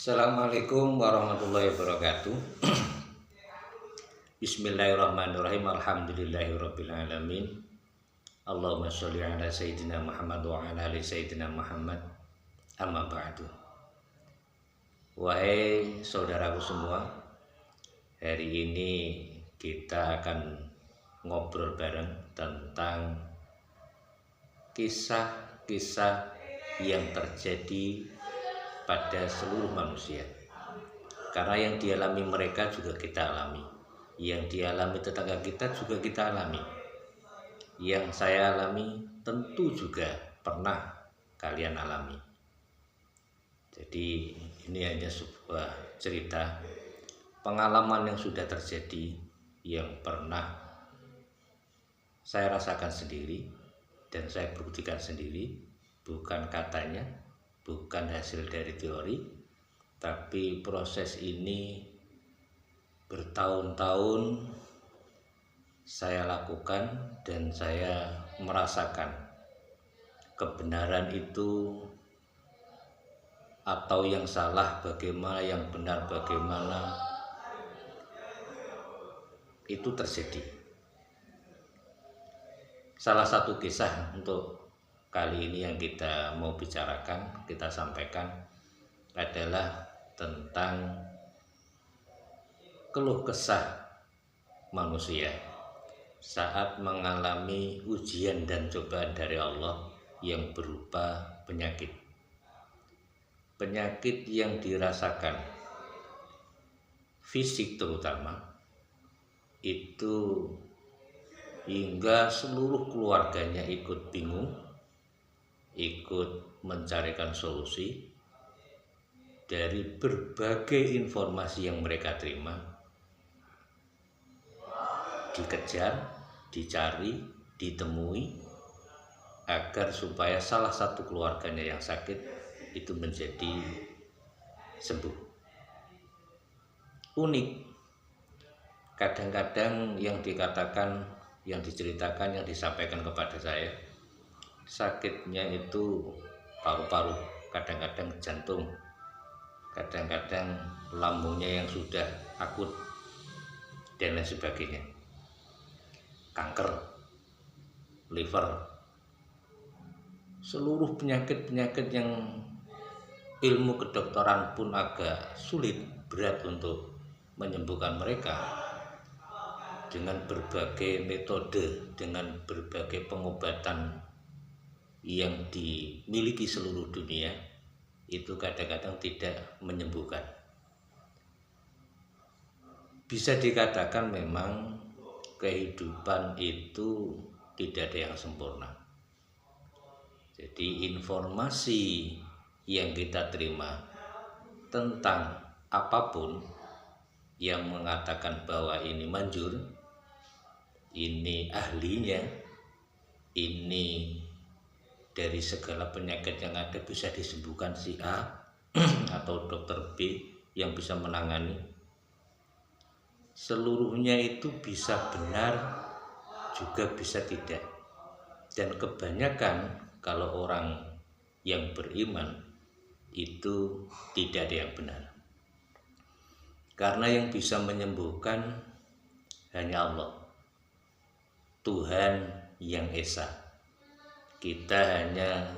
Assalamualaikum warahmatullahi wabarakatuh. Bismillahirrahmanirrahim. Alhamdulillahirabbil alamin. Allahumma sholli ala sayyidina Muhammad wa ala ali sayyidina Muhammad. Amma ba'du. Wahai saudaraku semua, hari ini kita akan ngobrol bareng tentang kisah-kisah yang terjadi pada seluruh manusia, karena yang dialami mereka juga kita alami, yang dialami tetangga kita juga kita alami, yang saya alami tentu juga pernah kalian alami. Jadi ini hanya sebuah cerita pengalaman yang sudah terjadi, yang pernah saya rasakan sendiri dan saya buktikan sendiri, bukan katanya, bukan hasil dari teori, tapi proses ini bertahun-tahun saya lakukan dan saya merasakan kebenaran itu atau yang salah bagaimana, yang benar bagaimana, itu terjadi. Salah satu kisah untuk kali ini yang kita mau bicarakan, kita sampaikan adalah tentang keluh kesah manusia saat mengalami ujian dan cobaan dari Allah yang berupa penyakit. Penyakit yang dirasakan fisik terutama itu hingga seluruh keluarganya ikut bingung, ikut mencarikan solusi dari berbagai informasi yang mereka terima, dikejar, dicari, ditemui, agar supaya salah satu keluarganya yang sakit itu menjadi sembuh. Unik, kadang-kadang yang dikatakan, yang diceritakan, yang disampaikan kepada saya, sakitnya itu paru-paru, kadang-kadang jantung, kadang-kadang lambungnya yang sudah akut dan lain sebagainya, kanker, liver, seluruh penyakit-penyakit yang ilmu kedokteran pun agak sulit, berat untuk menyembuhkan mereka. Dengan berbagai metode, dengan berbagai pengobatan yang dimiliki seluruh dunia, itu kadang-kadang tidak menyembuhkan. Bisa dikatakan memang kehidupan itu tidak ada yang sempurna. Jadi informasi yang kita terima tentang apapun yang mengatakan bahwa ini manjur, ini ahlinya, ini dari segala penyakit yang ada bisa disembuhkan si A atau dokter B yang bisa menangani, seluruhnya itu bisa benar juga bisa tidak. Dan kebanyakan kalau orang yang beriman itu tidak ada yang benar, karena yang bisa menyembuhkan hanya Allah, Tuhan yang Esa. Kita hanya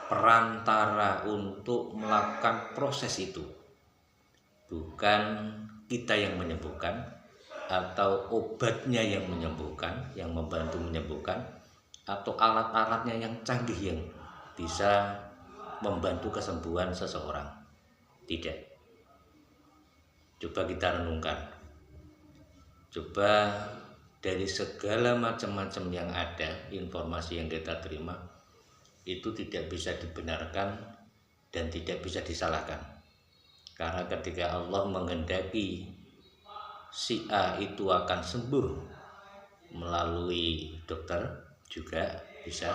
perantara untuk melakukan proses itu, bukan kita yang menyembuhkan atau obatnya yang menyembuhkan, yang membantu menyembuhkan, atau alat-alatnya yang canggih yang bisa membantu kesembuhan seseorang. Tidak. Coba kita renungkan, coba dari segala macam-macam yang ada, informasi yang kita terima itu tidak bisa dibenarkan dan tidak bisa disalahkan. Karena ketika Allah menghendaki si A itu akan sembuh melalui dokter juga bisa.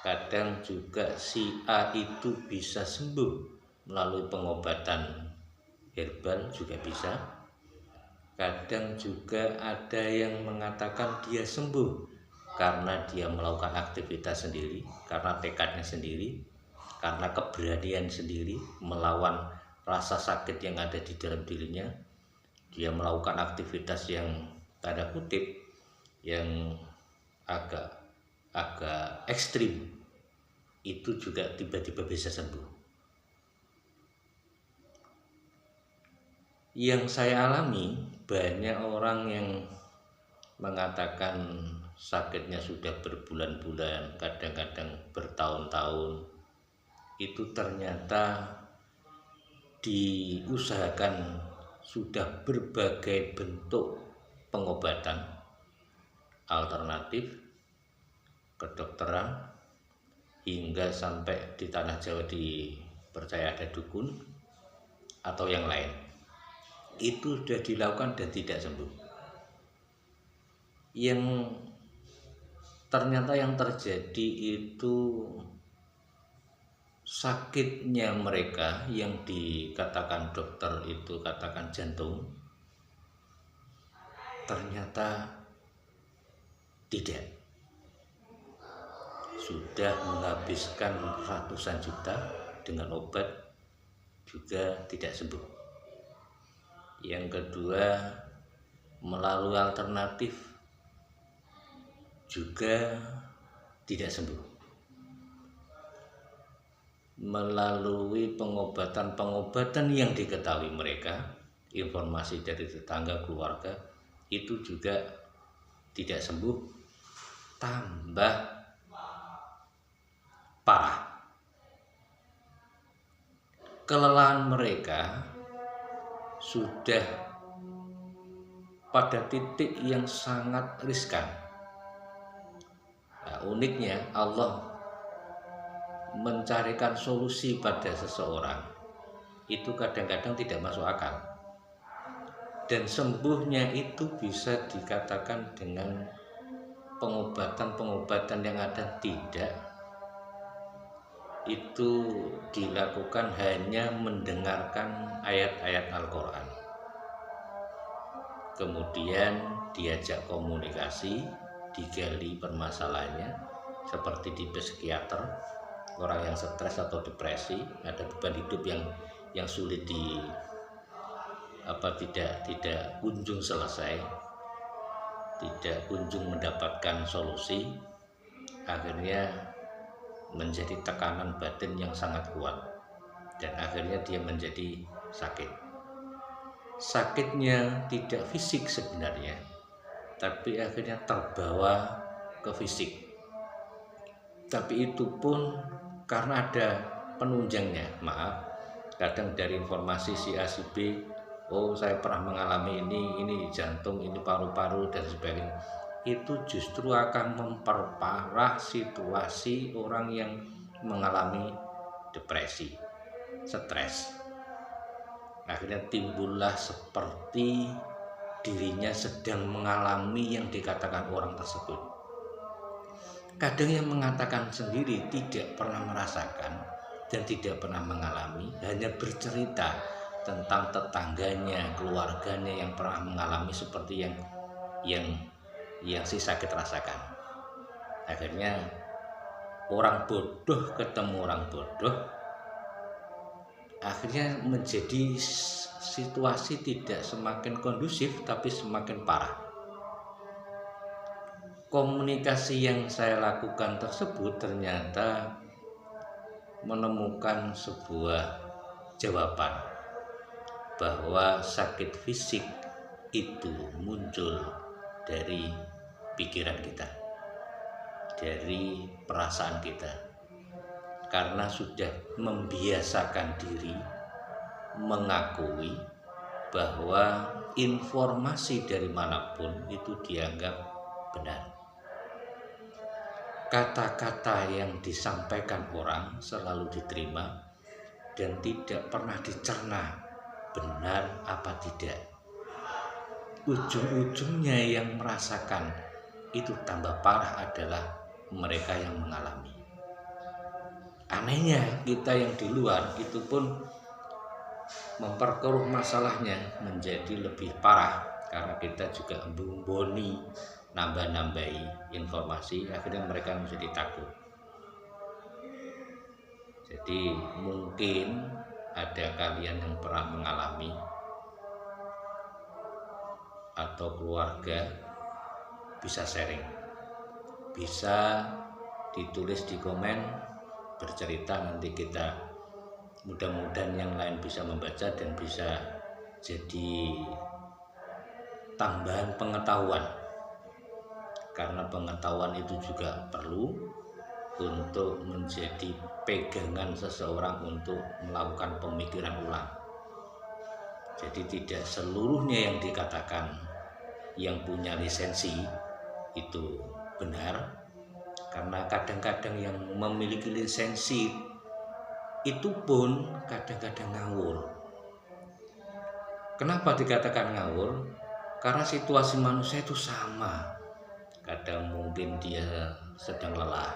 Kadang juga si A itu bisa sembuh melalui pengobatan herbal juga bisa. Kadang juga ada yang mengatakan dia sembuh karena dia melakukan aktivitas sendiri, karena tekadnya sendiri, karena keberanian sendiri melawan rasa sakit yang ada di dalam dirinya, dia melakukan aktivitas yang tanda kutip yang agak ekstrim, itu juga tiba-tiba bisa sembuh. Yang saya alami, banyak orang yang mengatakan sakitnya sudah berbulan-bulan, kadang-kadang bertahun-tahun, itu ternyata diusahakan sudah berbagai bentuk pengobatan alternatif, kedokteran, hingga sampai di tanah Jawa dipercaya ada dukun atau yang lain. Itu sudah dilakukan dan tidak sembuh. Yang ternyata yang terjadi itu sakitnya mereka yang dikatakan dokter itu katakan jantung, ternyata tidak. Sudah menghabiskan ratusan juta dengan obat juga tidak sembuh. Yang kedua, melalui alternatif juga tidak sembuh. Melalui pengobatan yang diketahui mereka, informasi dari tetangga, keluarga, itu juga tidak sembuh, tambah parah. Kelelahan mereka sudah pada titik yang sangat riskan. Nah, uniknya Allah mencarikan solusi pada seseorang itu kadang-kadang tidak masuk akal, dan sembuhnya itu bisa dikatakan dengan pengobatan yang ada tidak. Itu dilakukan hanya mendengarkan ayat-ayat Al-Quran, kemudian diajak komunikasi, digali permasalahannya, seperti di psikiater, orang yang stres atau depresi, ada beban hidup yang sulit tidak kunjung selesai, tidak kunjung mendapatkan solusi, akhirnya menjadi tekanan batin yang sangat kuat, dan akhirnya dia menjadi sakit. Sakitnya tidak fisik sebenarnya, tapi akhirnya terbawa ke fisik. Tapi itu pun karena ada penunjangnya. Maaf, kadang dari informasi si A si B, oh saya pernah mengalami ini jantung, ini paru-paru dan sebagainya, itu justru akan memperparah situasi orang yang mengalami depresi, stres. Akhirnya timbullah seperti dirinya sedang mengalami yang dikatakan orang tersebut. Kadang yang mengatakan sendiri tidak pernah merasakan dan tidak pernah mengalami, hanya bercerita tentang tetangganya, keluarganya yang pernah mengalami seperti yang si sakit rasakan. Akhirnya orang bodoh ketemu orang bodoh, akhirnya menjadi situasi tidak semakin kondusif tapi semakin parah. Komunikasi yang saya lakukan tersebut ternyata menemukan sebuah jawaban bahwa sakit fisik itu muncul dari pikiran kita, dari perasaan kita, karena sudah membiasakan diri mengakui bahwa informasi dari manapun itu dianggap benar. Kata-kata yang disampaikan orang selalu diterima dan tidak pernah dicerna benar apa tidak. Ujung-ujungnya yang merasakan itu tambah parah adalah mereka yang mengalami. Anehnya kita yang di luar itu pun memperkeruh masalahnya menjadi lebih parah, karena kita juga membomboni, nambah-nambahi informasi, akhirnya mereka menjadi takut. Jadi mungkin ada kalian yang pernah mengalami atau keluarga, bisa sharing, bisa ditulis di komen, bercerita, nanti kita mudah-mudahan yang lain bisa membaca dan bisa jadi tambahan pengetahuan, karena pengetahuan itu juga perlu untuk menjadi pegangan seseorang untuk melakukan pemikiran ulang. Jadi tidak seluruhnya yang dikatakan yang punya lisensi itu benar, karena kadang-kadang yang memiliki lisensi itu pun kadang-kadang ngawur. Kenapa dikatakan ngawur? Karena situasi manusia itu sama. Kadang mungkin dia sedang lelah,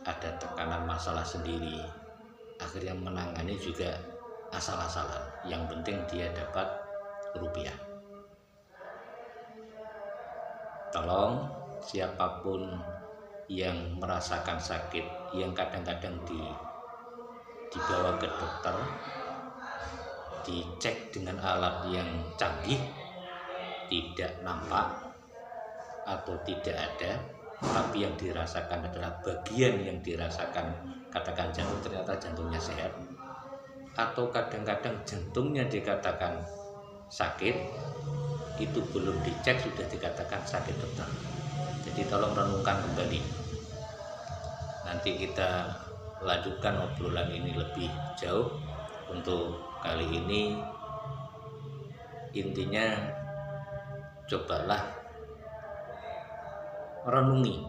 ada tekanan masalah sendiri, akhirnya menangani juga asal-asalan. Yang penting dia dapat rupiah. Tolong siapapun yang merasakan sakit, yang kadang-kadang dibawa ke dokter, dicek dengan alat yang canggih, tidak nampak atau tidak ada, tapi yang dirasakan adalah bagian yang dirasakan, katakan jantung, ternyata jantungnya sehat, atau kadang-kadang jantungnya dikatakan sakit, itu belum dicek sudah dikatakan sakit dokter. Jadi tolong renungkan kembali. Nanti kita lanjutkan obrolan ini lebih jauh. Untuk kali ini intinya cobalah renungi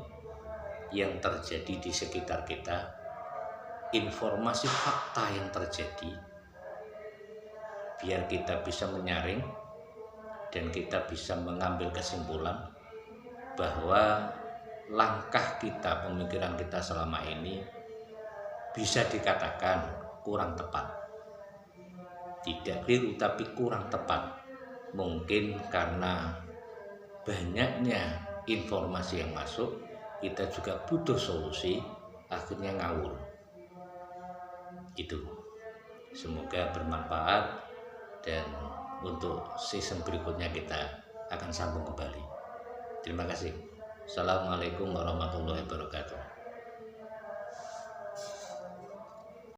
yang terjadi di sekitar kita, informasi fakta yang terjadi, biar kita bisa menyaring dan kita bisa mengambil kesimpulan bahwa langkah kita, pemikiran kita selama ini bisa dikatakan kurang tepat. Tidak keliru tapi kurang tepat. Mungkin karena banyaknya informasi yang masuk, kita juga butuh solusi, akhirnya ngawur. Itu. Semoga bermanfaat, dan untuk season berikutnya kita akan sambung kembali. Terima kasih. Assalamualaikum warahmatullahi wabarakatuh.